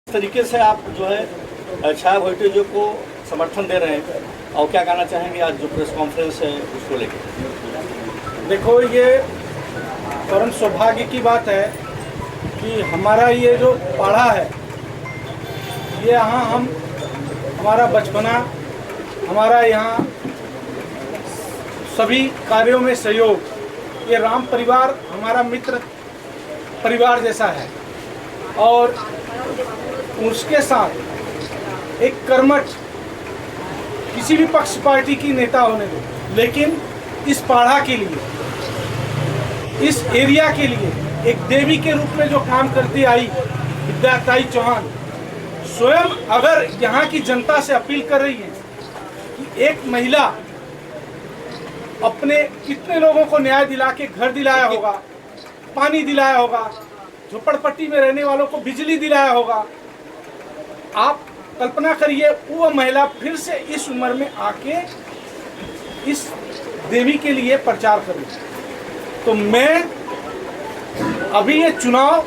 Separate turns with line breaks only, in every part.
तरीके से आप जो है छाया वोल्टेजों को समर्थन दे रहे हैं और क्या कहना चाहेंगे आज जो प्रेस कॉन्फ्रेंस है उसको लेकर?
देखो, ये परम सौभाग्य की बात है कि हमारा ये जो पाड़ा है, ये यहाँ हमारा बचपना, हमारा यहाँ सभी कार्यों में सहयोग, ये राम परिवार हमारा मित्र परिवार जैसा है। और उसके साथ एक कर्मठ किसी भी पक्ष पार्टी की नेता होने दो, लेकिन इस पाड़ा के लिए, इस एरिया के लिए एक देवी के रूप में जो काम करती आई विद्याताई चौहान, स्वयं अगर यहाँ की जनता से अपील कर रही है कि एक महिला अपने कितने लोगों को न्याय दिला के घर दिलाया होगा, पानी दिलाया होगा, झोपड़पट्टी में रहने वालों को बिजली दिलाया होगा। आप कल्पना करिए, वो महिला फिर से इस उम्र में आके इस देवी के लिए प्रचार करे। तो मैं अभी ये चुनाव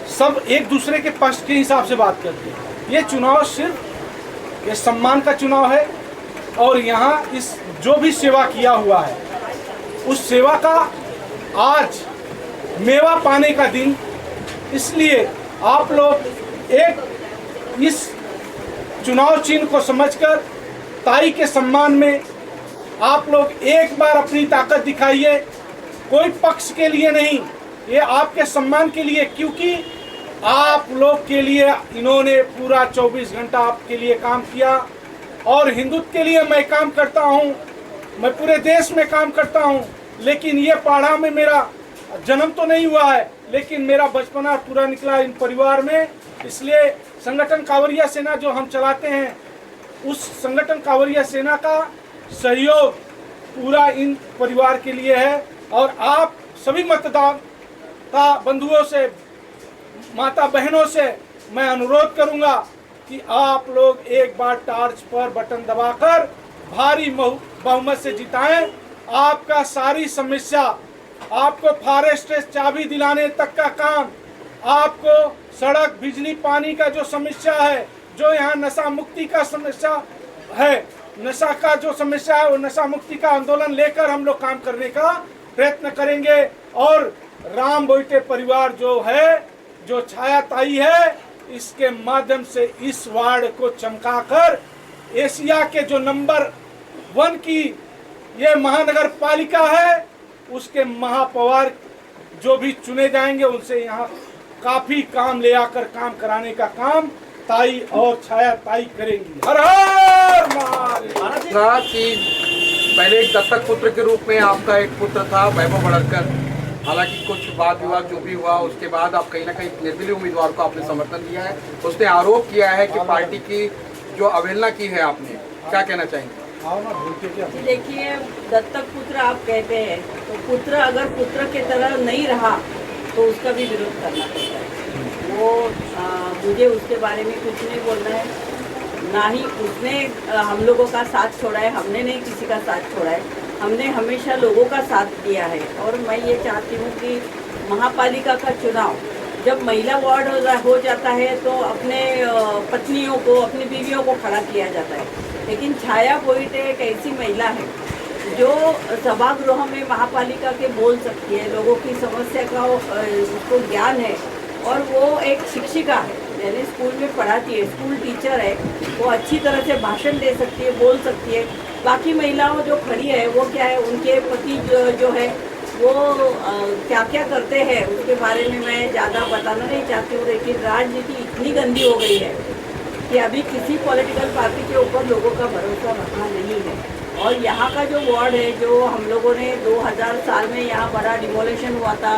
सब एक दूसरे के पक्ष के हिसाब से बात करते हैं। ये चुनाव सिर्फ ये सम्मान का चुनाव है और यहाँ इस जो भी सेवा किया हुआ है उस सेवा का आज मेवा पाने का दिन, इसलिए आप लोग एक इस चुनाव चिन्ह को समझकर ताई के सम्मान में आप लोग एक बार अपनी ताकत दिखाइए। कोई पक्ष के लिए नहीं, ये आपके सम्मान के लिए, क्योंकि आप लोग के लिए इन्होंने पूरा 24 घंटा आपके लिए काम किया। और हिंदुत्व के लिए मैं काम करता हूँ, मैं पूरे देश में काम करता हूँ, लेकिन ये पाड़ा में मेरा जन्म तो नहीं हुआ है, लेकिन मेरा बचपना पूरा निकला इन परिवार में। इसलिए संगठन कांवरिया सेना जो हम चलाते हैं, उस संगठन कांवरिया सेना का सहयोग पूरा इन परिवार के लिए है। और आप सभी मतदाता बंधुओं से, माता बहनों से मैं अनुरोध करूंगा कि आप लोग एक बार टार्च पर बटन दबाकर भारी बहुमत से जिताएं। आपका सारी समस्या, आपको फॉरेस्ट चाबी दिलाने तक का काम, आपको सड़क, बिजली, पानी का जो समस्या है, जो यहाँ नशा मुक्ति का समस्या है, नशा का जो समस्या है, वो नशा मुक्ति का आंदोलन लेकर हम लोग काम करने का प्रयत्न करेंगे। और राम बोईटे परिवार जो है, जो छाया ताई है, इसके माध्यम से इस वार्ड को चमकाकर एशिया के जो नंबर 1 की ये महानगर पालिका है, उसके महापौर जो भी चुने जाएंगे उनसे यहाँ काफी काम ले आकर काम कराने का काम ताई और छाया ताई करेंगी। हर हर महादेव।
था कि पहले एक दत्तक पुत्र के रूप में आपका एक पुत्र था वैभव भड़क्कर, हालांकि कुछ वाद विवाद जो भी हुआ उसके बाद आप कहीं ना कहीं निर्दलीय उम्मीदवार को आपने समर्थन दिया है। उसने आरोप किया है कि पार्टी की जो अवहेलना की है आपने, क्या कहना चाहेंगे?
देखिए, दत्तक पुत्र आप कहते हैं, तो पुत्र अगर पुत्र के तरह नहीं रहा तो उसका भी विरोध करना पड़ता है। वो मुझे उसके बारे में कुछ नहीं बोलना है, ना ही उसने हम लोगों का साथ छोड़ा है, हमने नहीं किसी का साथ छोड़ा है। हमने हमेशा लोगों का साथ दिया है। और मैं ये चाहती हूँ कि महापालिका का चुनाव जब महिला वार्ड हो जाता है तो अपने पत्नियों को, अपनी बीवियों को खड़ा किया जाता है, लेकिन छाया बोईटे एक ऐसी महिला है जो सभागृह में महापालिका के बोल सकती है, लोगों की समस्या का उसको ज्ञान है। और वो एक शिक्षिका है, यानी स्कूल में पढ़ाती है, स्कूल टीचर है, वो अच्छी तरह से भाषण दे सकती है, बोल सकती है। बाकी महिलाओं जो खड़ी है वो क्या है, उनके पति जो है वो क्या क्या करते हैं उसके बारे में मैं ज़्यादा बताना नहीं चाहती हूँ। लेकिन राजनीति इतनी गंदी हो गई है कि अभी किसी पॉलिटिकल पार्टी के ऊपर लोगों का भरोसा रखना नहीं है। और यहाँ का जो वार्ड है, जो हम लोगों ने 2000 साल में यहाँ बड़ा डिमोलेशन हुआ था,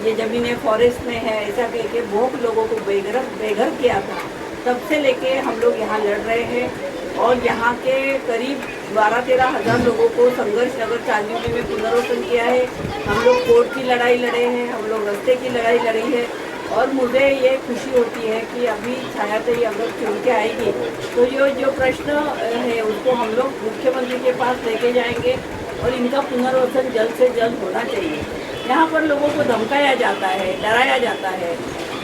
ये ज़मीनें फॉरेस्ट में है ऐसा कह के बहुत लोगों को बेघर किया था, तब से लेके हम लोग यहाँ लड़ रहे हैं। और यहाँ के करीब 12-13 हज़ार लोगों को संघर्ष नगर चांदनी में पुनर्वसन किया है। हम लोग कोर्ट की लड़ाई लड़े हैं, हम लोग रास्ते की लड़ाई लड़ी है। और मुझे ये खुशी होती है कि अभी छाया ताई अगर चुन के आएगी तो ये जो प्रश्न है उसको हम लोग मुख्यमंत्री के पास लेके जाएंगे और इनका पुनर्वसन जल्द से जल्द होना चाहिए। यहाँ पर लोगों को धमकाया जाता है, डराया जाता है,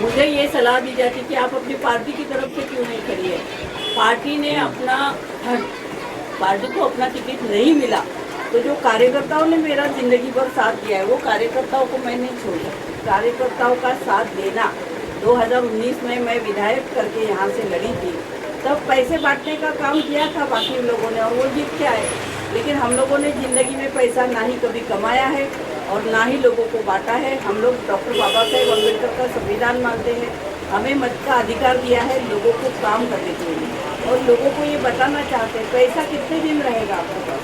मुझे ये सलाह दी जाती कि आप अपनी पार्टी की तरफ से क्यों नहीं खड़ी है। पार्टी ने पार्टी को अपना टिकट नहीं मिला तो जो कार्यकर्ताओं ने मेरा ज़िंदगी भर साथ दिया है वो कार्यकर्ताओं को मैं नहीं छोड़ा। कार्यकर्ताओं का साथ देना 2019 में मैं विधायक करके यहाँ से लड़ी थी, तब पैसे बांटने का काम किया था बाकी लोगों ने और वो जीत के आए। लेकिन हम लोगों ने ज़िंदगी में पैसा ना ही कभी कमाया है और ना ही लोगों को बांटा है। हम लोग डॉक्टर बाबा साहेब अम्बेडकर का संविधान मानते हैं, हमें मत का अधिकार दिया है लोगों को काम करने के लिए और लोगों को ये बताना चाहते हैं पैसा कितने दिन रहेगा आपके पास,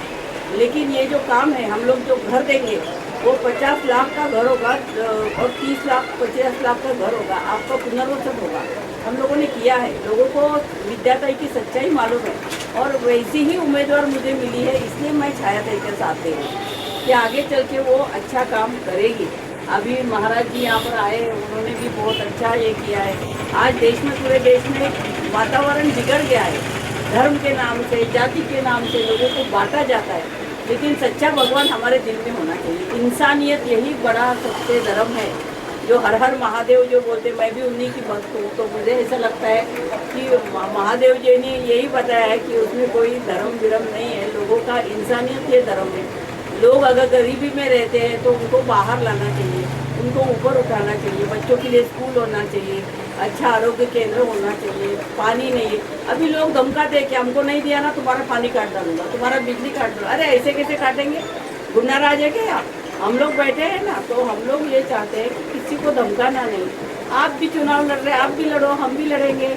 लेकिन ये जो काम है हम लोग जो घर देंगे वो 50 लाख का घर होगा और 30 लाख 50 लाख का घर होगा, आपका पुनर्वसन होगा। हम लोगों ने किया है, लोगों को विद्याताई की सच्चाई मालूम है और वैसी ही उम्मीदवार मुझे मिली है, इसलिए मैं छायाताई के साथ दे रही हूँ कि आगे चल के वो अच्छा काम करेगी। अभी महाराज जी यहाँ पर आए, उन्होंने भी बहुत अच्छा ये किया है। आज देश में, पूरे देश में वातावरण बिगड़ गया है, धर्म के नाम से, जाति के नाम से लोगों को बांटा जाता है, लेकिन सच्चा भगवान हमारे दिल में होना चाहिए। इंसानियत यही बड़ा सबसे धर्म है। जो हर हर महादेव जो बोलते, मैं भी उन्हीं की भक्त हूँ, तो मुझे ऐसा लगता है कि महादेव जी ने यही बताया है कि उसमें कोई धर्म विरम नहीं है, लोगों का इंसानियत ये धर्म है। लोग अगर गरीबी में रहते हैं तो उनको बाहर लाना चाहिए, उनको ऊपर उठाना चाहिए, बच्चों के लिए स्कूल होना चाहिए, अच्छा आरोग्य केंद्र होना चाहिए, पानी नहीं है। अभी लोग धमकाते हैं कि हमको नहीं दिया ना तुम्हारा पानी काट डालूंगा, तुम्हारा बिजली काट दूंगा। अरे ऐसे कैसे काटेंगे, गुंडा राज है क्या? हम लोग बैठे हैं ना, तो हम लोग ये चाहते हैं कि किसी को धमकाना नहीं। आप भी चुनाव लड़ रहे हैं, आप भी लड़ो, हम भी लड़ेंगे,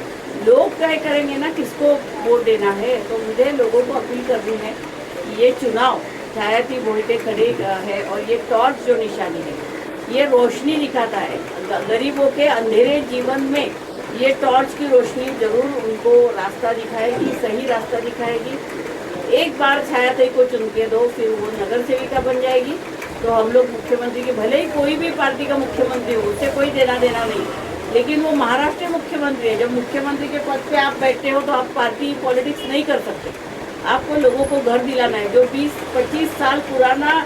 लोग तय करेंगे ना किसको वोट देना है। तो मुझे लोगों को अपील करनी है कि ये चुनाव छायाती बोलते खड़े है और ये टॉर्च जो निशानी है ये रोशनी दिखाता है गरीबों के अंधेरे जीवन में। ये टॉर्च की रोशनी जरूर उनको रास्ता दिखाएगी, सही रास्ता दिखाएगी। एक बार छायाताई को चुन के दो, फिर वो नगर सेविका बन जाएगी, तो हम लोग मुख्यमंत्री के, भले ही कोई भी पार्टी का मुख्यमंत्री हो, उससे कोई देना देना नहीं, लेकिन वो महाराष्ट्र मुख्यमंत्री है। जब मुख्यमंत्री के पद पे आप बैठते हो तो आप पार्टी पॉलिटिक्स नहीं कर सकते, आपको लोगों को घर दिलाना है। जो 20-25 साल पुराना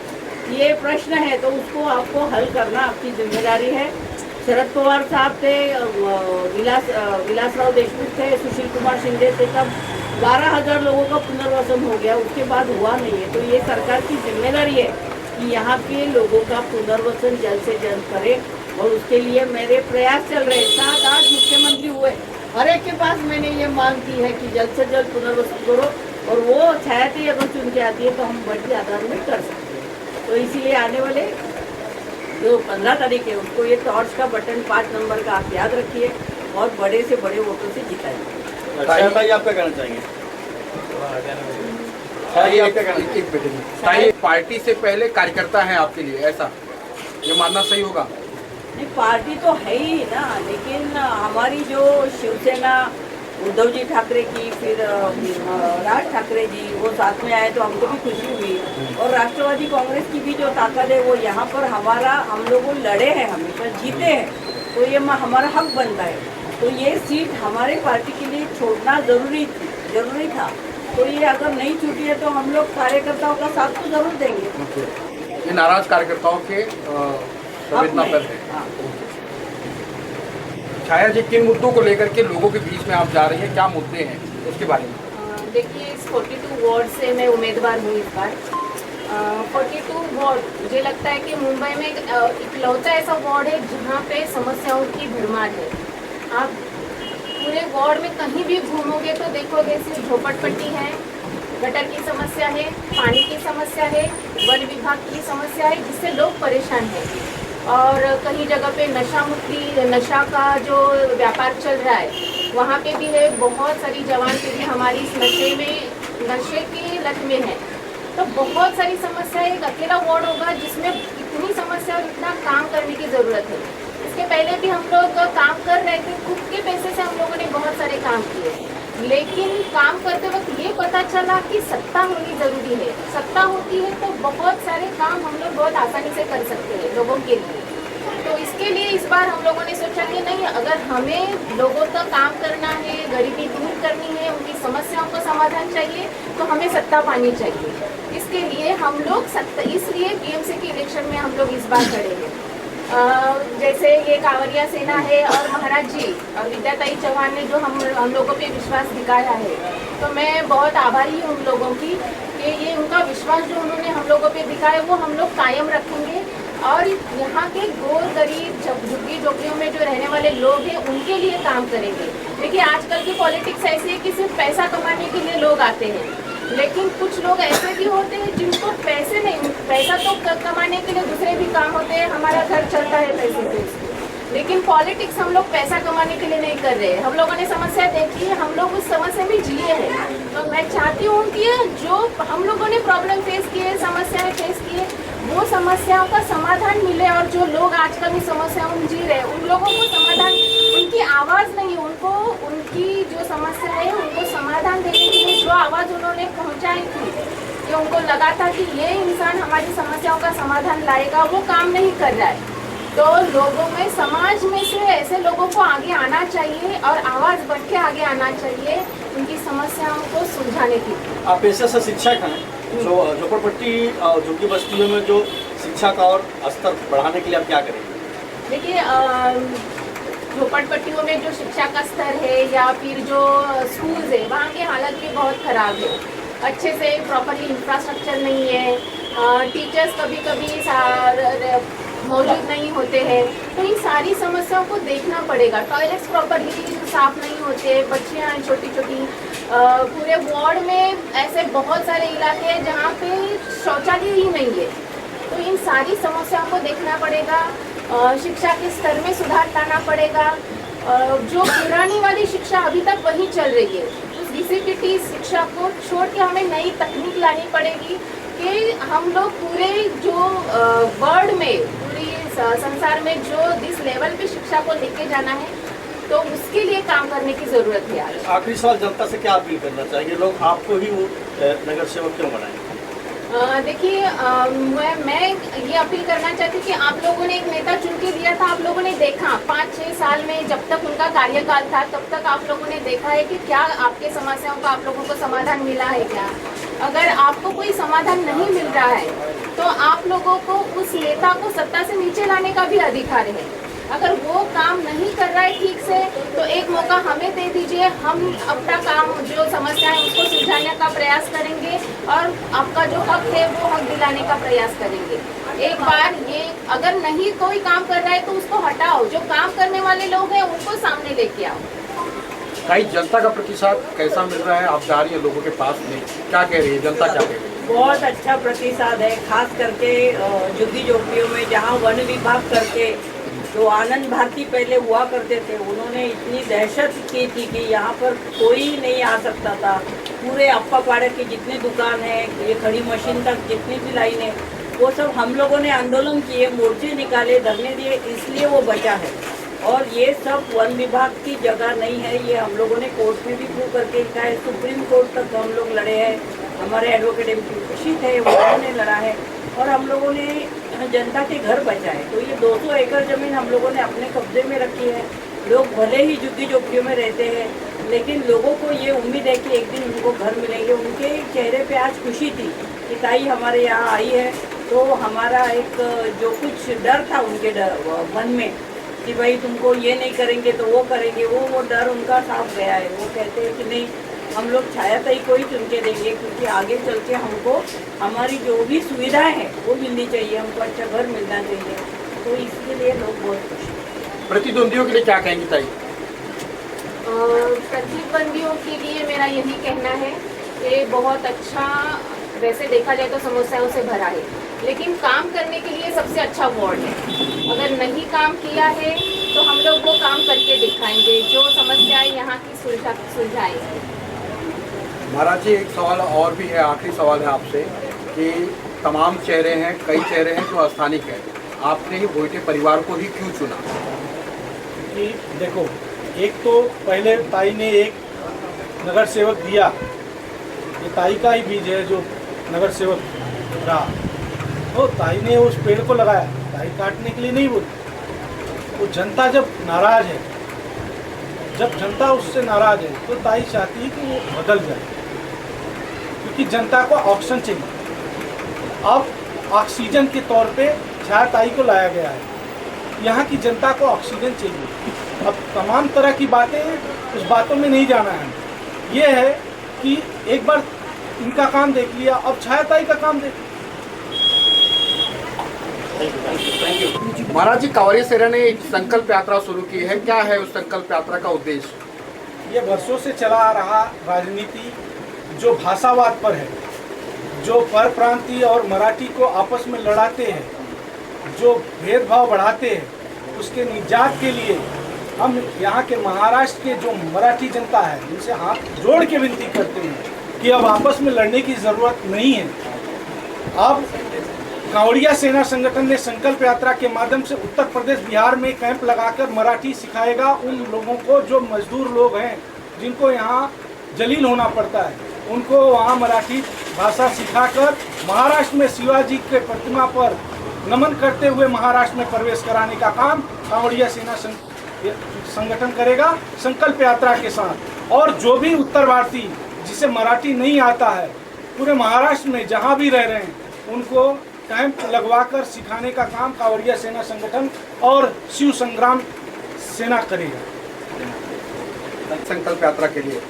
ये प्रश्न है तो उसको आपको हल करना आपकी जिम्मेदारी है। शरद पवार साहब थे, विलासराव देशमुख थे, सुशील कुमार शिंदे थे, तब 12,000 लोगों का पुनर्वसन हो गया, उसके बाद हुआ नहीं है। तो ये सरकार की जिम्मेदारी है कि यहाँ के लोगों का पुनर्वसन जल्द से जल्द करें और उसके लिए मेरे प्रयास चल रहे हैं। 7-8 मुख्यमंत्री हुए, हर एक के पास मैंने ये मांग की है कि जल्द से जल्द पुनर्वसन करो और वो छायाताई अगर चुन के आती है तो हम बड़ी आधार में कर सकते हैं। तो इसीलिए आने वाले जो 15 तारीख है उसको ये टॉर्च का बटन 5 नंबर का आप याद रखिए और बड़े से बड़े वोटों से जिताइए।
छायाताई आप क्या कहना चाहेंगे?
एक पार्टी से पहले कार्यकर्ता है आपके लिए, ऐसा ये मानना सही होगा?
नहीं, पार्टी तो है ही ना, लेकिन हमारी जो शिवसेना उद्धव जी ठाकरे की, फिर राज ठाकरे जी वो साथ में आए तो हमको भी खुशी हुई। और राष्ट्रवादी कांग्रेस की भी जो ताकत है वो यहाँ पर हमारा, हम लोग लड़े हैं, हमेशा जीते हैं, तो ये हमारा हक बनता है। तो ये सीट हमारे पार्टी के लिए छोड़ना जरूरी था। तो ये अगर नहीं छूटी है तो हम लोग कार्यकर्ताओं का साथ तो जरूर देंगे।
ये नाराज कार्यकर्ताओं के संवेदना पर है।
हाँ।
छाया जी, किन मुद्दों को लेकर के लोगों के बीच में आप जा रही हैं, क्या मुद्दे हैं उसके बारे में?
देखिए, इस 42 वार्ड से मैं उम्मीदवार हूँ इस बार। 42 वार्ड मुझे लगता है कि मुंबई में इकलौता ऐसा वार्ड है जहाँ पे समस्याओं की भरमार है। आप पूरे वार्ड में कहीं भी घूमोगे तो देखोगे सिर्फ झोपड़पट्टी है, गटर की समस्या है, पानी की समस्या है, वन विभाग की समस्या है, जिससे लोग परेशान हैं। और कहीं जगह पे नशा का जो व्यापार चल रहा है वहाँ पे भी है। बहुत सारी जवान पीढ़ी हमारी इस नशे की लत में है। तो बहुत सारी समस्या, एक अकेला वार्ड होगा जिसमें इतनी समस्या और इतना काम करने की ज़रूरत है। इसके पहले भी हम लोग काम कर रहे थे, खुद के पैसे से हम लोगों ने बहुत सारे काम किए, लेकिन काम करते वक्त ये पता चला कि सत्ता होनी ज़रूरी है। सत्ता होती है तो बहुत सारे काम हम लोग बहुत आसानी से कर सकते हैं लोगों के लिए। तो इसके लिए इस बार हम लोगों ने सोचा कि नहीं, अगर हमें लोगों तक काम करना है, गरीबी दूर करनी है, उनकी समस्याओं का समाधान चाहिए, तो हमें सत्ता पानी चाहिए। इसके लिए हम लोग इसलिए बीएमसी के इलेक्शन में हम लोग इस बार खड़े हैं। जैसे ये कांवरिया सेना है और महाराज जी और विद्याताई चौहान ने जो हम लोगों पे विश्वास दिखाया है, तो मैं बहुत आभारी हूँ उन लोगों की कि ये उनका विश्वास जो उन्होंने हम लोगों पे दिखाया वो हम लोग कायम रखेंगे और यहाँ के गोर गरीब झुग्गी झोपड़ियों में जो रहने वाले लोग हैं उनके लिए काम करेंगे। देखिए आजकल की पॉलिटिक्स ऐसी है कि सिर्फ पैसा कमाने के लिए लोग आते हैं, लेकिन कुछ लोग ऐसे भी होते हैं जिनको पैसा तो कमाने के लिए दूसरे भी काम होते हैं, हमारा घर चलता है पैसे से, लेकिन पॉलिटिक्स हम लोग पैसा कमाने के लिए नहीं कर रहे। हम लोगों ने समस्या देखी है, हम लोग उस समस्या में जिए हैं, तो मैं चाहती हूँ कि जो हम लोगों ने प्रॉब्लम फेस किए, समस्याएं फेस किए, वो समस्याओं का समाधान मिले और जो लोग आजकल इस समस्याओं में जी रहे हैं उन लोगों को समाधान, उनकी आवाज़ नहीं, उनको उनकी जो समस्या है उनको समाधान देने के लिए जो आवाज़ उन्होंने पहुँचाई थी कि उनको लगा था कि ये इंसान हमारी समस्याओं का समाधान लाएगा, वो काम नहीं कर रहा है। तो लोगों में, समाज में से ऐसे लोगों को आगे आना चाहिए और आवाज़ बढ़ के आगे आना चाहिए उनकी समस्याओं को सुलझाने की।
आप पेशे से शिक्षक हैं, जो झोपड़पट्टी और झुग्गी बस्तियों में जो शिक्षा का और स्तर बढ़ाने के लिए आप क्या करेंगे?
देखिए झोपड़पट्टियों में जो शिक्षा का स्तर है या फिर जो स्कूल्स है वहाँ की हालत भी बहुत ख़राब है, अच्छे से प्रॉपरली इंफ्रास्ट्रक्चर नहीं है, टीचर्स कभी कभी मौजूद नहीं होते हैं, तो इन सारी समस्याओं को देखना पड़ेगा। टॉयलेट्स प्रॉपरली साफ नहीं होते, बच्चियाँ हैं छोटी छोटी, पूरे वार्ड में ऐसे बहुत सारे इलाके हैं जहाँ पे शौचालय ही नहीं है, तो इन सारी समस्याओं को देखना पड़ेगा। शिक्षा के स्तर में सुधार लाना पड़ेगा, जो पुरानी वाली शिक्षा अभी तक वही चल रही है, उस DCPT शिक्षा को छोड़ के हमें नई तकनीक लानी पड़ेगी कि हम लोग पूरे जो वर्ल्ड में, पूरी संसार में जो जिस लेवल पे शिक्षा को लेके जाना है, तो उसके लिए काम करने की ज़रूरत है आज।
आखिरी सवाल, जनता से क्या अपील करना चाहिए? लोग आपको ही वो नगर सेवक क्यों बनाएं?
देखिए मैं ये अपील करना चाहती हूँ कि आप लोगों ने एक नेता चुन के दिया था, आप लोगों ने देखा 5-6 साल में जब तक उनका कार्यकाल था तब तक आप लोगों ने देखा है कि क्या आपके समस्याओं का आप लोगों को समाधान मिला है क्या? अगर आपको कोई समाधान नहीं मिल रहा है तो आप लोगों को उस नेता को सत्ता से नीचे लाने का भी अधिकार है। अगर वो काम नहीं कर रहा है ठीक से तो एक मौका हमें दे दीजिए, हम अपना काम जो समस्या है उसको सुलझाने का प्रयास करेंगे और आपका जो हक है वो हक दिलाने का प्रयास करेंगे। एक बार ये अगर नहीं कोई काम कर रहा है तो उसको हटाओ, जो काम करने वाले लोग हैं उनको सामने लेके आओ।
कई जनता का प्रतिसाद कैसा मिल रहा है? आप जा रही है लोगों के पास में, क्या कह रही है जनता, क्या कह रही है?
बहुत अच्छा प्रतिसाद है, खास करके झुग्गी झोपड़ियों में जहाँ वन विभाग करके जो आनंद भारती पहले हुआ करते थे, उन्होंने इतनी दहशत की थी कि यहाँ पर कोई नहीं आ सकता था। पूरे अप्पा पाड़े की जितनी दुकान है, ये खड़ी मशीन तक जितनी भी लाइन है, वो सब हम लोगों ने आंदोलन किए, मोर्चे निकाले, धरने दिए, इसलिए वो बचा है। और ये सब वन विभाग की जगह नहीं है, ये हम लोगों ने कोर्ट में भी प्रूव करके लिखा है, सुप्रीम कोर्ट तक हम लोग लड़े हैं, हमारे एडवोकेट MP खुशीद है उन्होंने लड़ा है और हम लोगों ने जनता के घर बचाए। तो ये 200 एकड़ ज़मीन हम लोगों ने अपने कब्जे में रखी है। लोग भले ही झुग्गी झोपड़ियों में रहते हैं, लेकिन लोगों को ये उम्मीद है कि एक दिन उनको घर मिलेंगे। उनके चेहरे पे आज खुशी थी कि ताई हमारे यहाँ आई है, तो हमारा एक जो कुछ डर था उनके मन में कि भाई तुमको ये नहीं करेंगे तो वो करेंगे, वो डर उनका साफ गया है। वो कहते हैं कि नहीं, हम लोग छाया ताई को ही चुन के देंगे, क्योंकि आगे चल के हमको हमारी जो भी सुविधाएं हैं वो मिलनी चाहिए, हमको अच्छा घर मिलना चाहिए, तो इसके लिए लोग बहुत खुश हैं।
प्रतिद्वंदियों के लिए क्या कहेंगी ताई?
प्रतिद्वंदियों के लिए मेरा यही कहना है कि बहुत अच्छा, वैसे देखा जाए तो समस्याओं से भरा है, लेकिन काम करने के लिए सबसे अच्छा वार्ड है। अगर नहीं काम किया है तो हम लोग वो काम करके दिखाएंगे, जो समस्याएं यहाँ की सुलझाएंगे।
महाराज जी, एक सवाल और भी है, आखिरी सवाल है आपसे कि तमाम चेहरे हैं, कई चेहरे हैं जो स्थानिक हैं, आपने ही भोइटे परिवार को ही क्यों चुना?
कि देखो, एक तो पहले ताई ने एक नगर सेवक दिया, ये ताई का ही बीज है जो नगर सेवक रहा, तो ताई ने उस पेड़ को लगाया, ताई काटने के लिए नहीं बोली। वो जनता जब नाराज है, जब जनता उससे नाराज है तो ताई चाहती है कि वो बदल जाए, क्योंकि जनता को ऑक्सीजन चाहिए। अब ऑक्सीजन के तौर पे छाया ताई को लाया गया है यहाँ की जनता को ऑक्सीजन चाहिए। अब तमाम तरह की बातें हैं, उस बातों में नहीं जाना है। ये है कि एक बार इनका काम देख लिया, अब छायाताई का काम देख।
महाराज जी, कांवरिया सेना ने एक संकल्प यात्रा शुरू की है, क्या है उस संकल्प यात्रा का उद्देश्य?
ये वर्षों से चला आ रहा राजनीति जो भाषावाद पर है, जो परप्रांतीय और मराठी को आपस में लड़ाते हैं, जो भेदभाव बढ़ाते हैं, उसके निजात के लिए हम यहाँ के महाराष्ट्र के जो मराठी जनता है उनसे हाथ जोड़ के विनती करते हैं कि अब आपस में लड़ने की ज़रूरत नहीं है। अब कांवड़िया सेना संगठन ने संकल्प यात्रा के माध्यम से उत्तर प्रदेश बिहार में कैंप लगाकर मराठी सिखाएगा उन लोगों को जो मजदूर लोग हैं, जिनको यहाँ जलील होना पड़ता है, उनको वहाँ मराठी भाषा सिखाकर महाराष्ट्र में शिवाजी के प्रतिमा पर नमन करते हुए महाराष्ट्र में प्रवेश कराने का काम कांवड़िया सेना संगठन करेगा संकल्प यात्रा के साथ। और जो भी उत्तर भारतीय जिसे मराठी नहीं आता है, पूरे महाराष्ट्र में जहाँ भी रह रहे हैं, उनको कैंप लगवाकर सिखाने का काम कांवड़िया सेना संगठन और शिव संग्राम सेना करेगा।
संकल्प यात्रा के लिए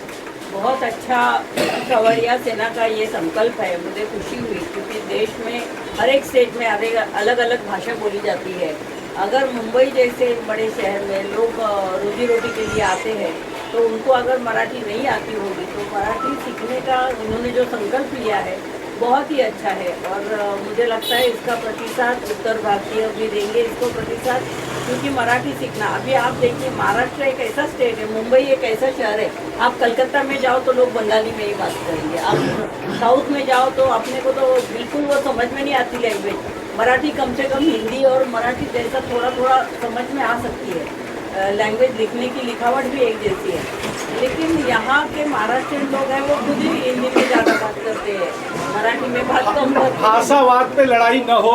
बहुत अच्छा कांवड़िया सेना का ये संकल्प है। मुझे खुशी हुई क्योंकि देश में हर एक स्टेट में अलग अलग भाषा बोली जाती है। अगर मुंबई जैसे बड़े शहर में लोग रोजी रोटी के लिए आते हैं तो उनको अगर मराठी नहीं आती होगी तो मराठी सीखने का उन्होंने जो संकल्प लिया है बहुत ही अच्छा है। और मुझे लगता है इसका प्रतिशत उत्तर भारतीय भी देंगे इसको प्रतिशत, क्योंकि मराठी सीखना, अभी आप देखिए महाराष्ट्र एक ऐसा स्टेट है, मुंबई एक ऐसा शहर है, आप कलकत्ता में जाओ तो लोग बंगाली में ही बात करेंगे, आप साउथ में जाओ तो अपने को तो बिल्कुल वो समझ में नहीं आती लैंग्वेज। मराठी कम से कम हिंदी और मराठी जैसा थोड़ा थोड़ा समझ में आ सकती है, लैंग्वेज लिखने की लिखावट भी एक जैसी है। लेकिन यहाँ के महाराष्ट्रियन लोग हैं वो खुद ही हिंदी में ज़्यादा बात करते हैं, मराठी में बात कम करते हैं।
भाषावाद पे लड़ाई न हो,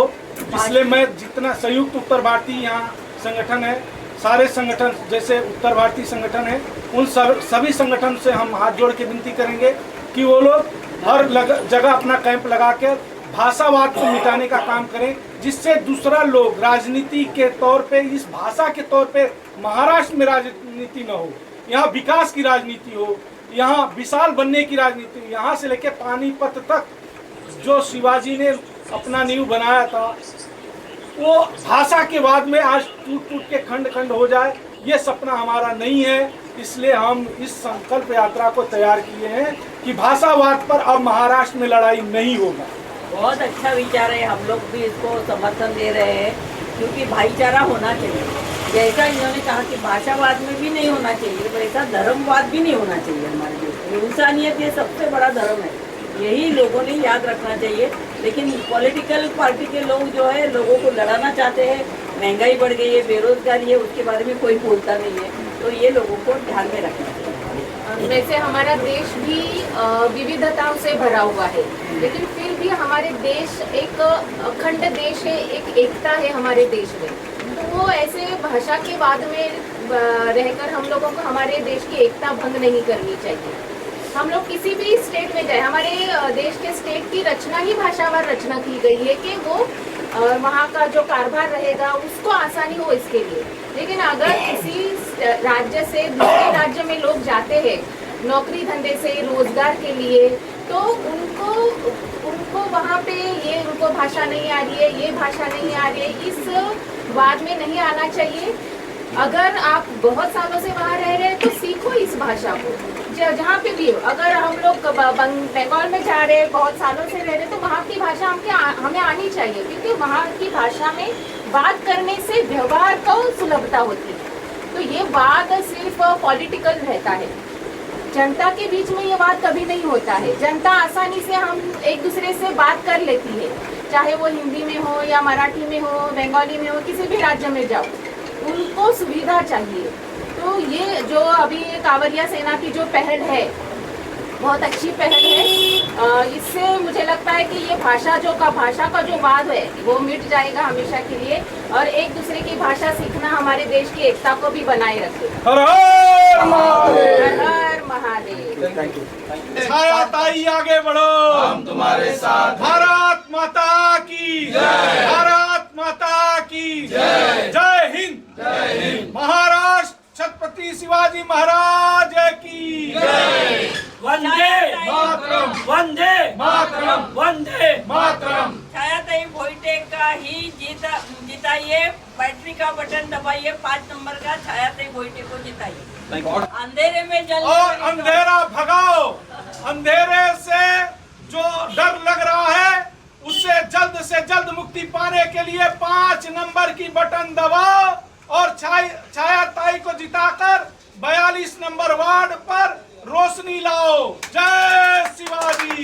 इसलिए मैं जितना संयुक्त उत्तर भारतीय यहाँ संगठन है, सारे संगठन जैसे उत्तर भारतीय संगठन है, उन सभी संगठन से हम हाथ जोड़ के विनती करेंगे कि वो लोग हर जगह अपना कैंप लगा कर भाषावाद को मिटाने का काम करें, जिससे दूसरा लोग राजनीति के तौर पे, इस भाषा के तौर पे महाराष्ट्र में राजनीति न हो, यहाँ विकास की राजनीति हो, यहाँ विशाल बनने की राजनीति हो। यहाँ से लेके पानीपत तक जो शिवाजी ने अपना नींव बनाया था, वो भाषा के बाद में आज टूट टूट के खंड खंड हो जाए, ये सपना हमारा नहीं है। इसलिए हम इस संकल्प यात्रा को तैयार किए हैं कि भाषावाद पर अब महाराष्ट्र में लड़ाई नहीं होगा।
बहुत अच्छा विचार है, हम लोग भी इसको समर्थन दे रहे हैं, क्योंकि भाईचारा होना चाहिए। जैसा इन्होंने कहा कि भाषावाद में भी नहीं होना चाहिए, वैसा धर्मवाद भी नहीं होना चाहिए। हमारे लिए इंसानियत ये सबसे बड़ा धर्म है, यही लोगों ने याद रखना चाहिए। लेकिन पॉलिटिकल पार्टी के लोग जो है लोगों को लड़ाना चाहते हैं, महंगाई बढ़ गई है, बेरोजगारी है, उसके बारे में कोई बोलता नहीं है, तो ये लोगों को ध्यान में रखना चाहिए।
वैसे हमारा देश भी विविधताओं से भरा हुआ है, लेकिन फिर भी हमारे देश एक अखंड देश है, एक एकता है हमारे देश में। तो वो ऐसे भाषा के बाद में रहकर हम लोगों को हमारे देश की एकता भंग नहीं करनी चाहिए। हम लोग किसी भी स्टेट में जाए, हमारे देश के स्टेट की रचना ही भाषावार रचना की गई है कि वो वहाँ का जो कारभार रहेगा उसको आसानी हो इसके लिए। लेकिन अगर किसी राज्य से दूसरे राज्य में लोग जाते हैं नौकरी धंधे से, रोजगार के लिए, तो उनको वहाँ पे ये उनको भाषा नहीं आ रही है, ये भाषा नहीं आ रही है, इस वाद में नहीं आना चाहिए। अगर आप बहुत सालों से वहाँ रह रहे हैं तो सीखो इस भाषा को, जहाँ पे भी हो। अगर हम लोग बंगाल में जा रहे हैं, बहुत सालों से रह रहे हैं, तो वहाँ की भाषा हमें आनी चाहिए, क्योंकि वहाँ की भाषा में बात करने से व्यवहार को सुलभता होती है। तो ये वाद सिर्फ पॉलिटिकल रहता है, जनता के बीच में ये बात कभी नहीं होता है। जनता आसानी से हम एक दूसरे से बात कर लेती है, चाहे वो हिंदी में हो या मराठी में हो, बंगाली में हो, किसी भी राज्य में जाओ, उनको सुविधा चाहिए। तो ये जो अभी कांवरिया सेना की जो पहल है, बहुत अच्छी पहल है। इससे मुझे लगता है कि ये भाषा का जो वाद है वो मिट जाएगा हमेशा के लिए, और एक दूसरे की भाषा सीखना हमारे देश की एकता को भी बनाए रखेगा।
हर हर महादेव।
हर हर महादेव।
Thank you.
छायाताई आगे बढ़ो, हम तुम्हारे साथ। भारत माता की जय, भारत माता की जय, जय हिंद। शिवाजी महाराज की
वंदे
मातरम,
वंदे
मातरम,
वंदे
मातरम।
छायाताई भोईटे का ही जिताइए, बैटरी का बटन दबाइए, 5 नंबर का छायाताई भोईटे को जिताइए।
Thank you.
अंधेरे में जल
और अंधेरा भगाओ, अंधेरे से जो डर लग रहा है उससे जल्द से जल्द मुक्ति पाने के लिए 5 नंबर की बटन दबाओ और छायाताई को जिताकर 42 नंबर वार्ड पर रोशनी लाओ। जय शिवाजी।